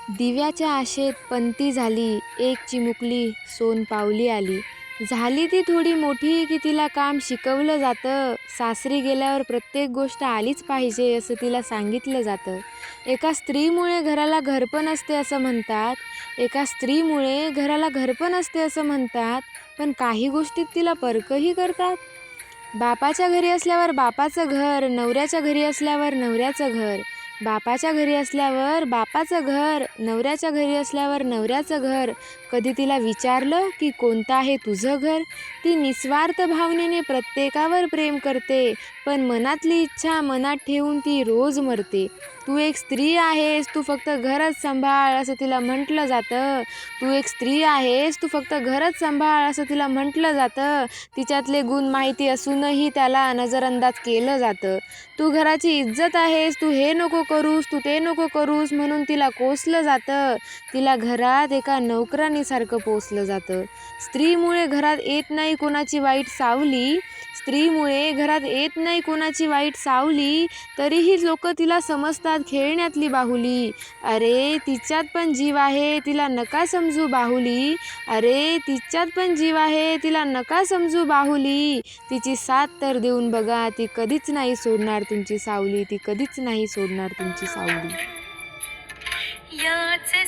दिव्याच्या आशेत पंती झाली, एक चिमुकली सोनपावली आली. झाली ती थोडी मोठी की तिला काम शिकवलं जातं. सासरी गेल्यावर प्रत्येक गोष्ट आलीच पाहिजे असं तिला सांगितलं जातं. एका स्त्रीमुळे घराला घरपण असते असं म्हणतात. एका स्त्रीमुळे घराला घरपण असते असं म्हणतात. पण काही गोष्टीत तिला परकही करतात. बापाच्या घरी असल्यावर बापाचं घर, नवऱ्याच्या घरी असल्यावर नवऱ्याचं घर. बापाच्या घरी असल्यावर बापाचं घर, नवऱ्याच्या घरी असल्यावर नवऱ्याचं घर. कधी तिला विचारलं की कोणतं आहे तुझं घर? ती निस्वार्थ भावनेने प्रत्येकावर प्रेम करते, पण मनातली इच्छा मनात ठेवून ती रोज मरते. तू एक स्त्री आहेस, तू फक्त घरच सांभाळ असं तिला म्हटलं जातं. तू एक स्त्री आहेस, तू फक्त घरच सांभाळ असं तिला म्हटलं जातं. तिच्यातले गुण माहिती असूनही त्याला नजरअंदाज केलं जातं. तू घराची इज्जत आहेस, तू हे नको करूस, तू ते नको करूस म्हणून तिला कोसलं जातं. तिला घरात एका नोकरानीसारखं पोसलं जातं. स्त्रीमुळे घरात येत नाही कोणाची वाईट सावली, स्त्रीमुळे घरात येत नाही कोणाची वाईट सावली, तरीही लोक तिला समजतात खेळण्यातली बाहुली. अरे तिच्यात पण जीव आहे, तिला नका समजू बाहुली. अरे तिच्यात पण जीव आहे, तिला नका समजू बाहुली. तिची साथ तर देऊन बघा, ती कधीच नाही सोडणार तुमची सावली, ती कधीच नाही सोडणार तुमची सावली. याचे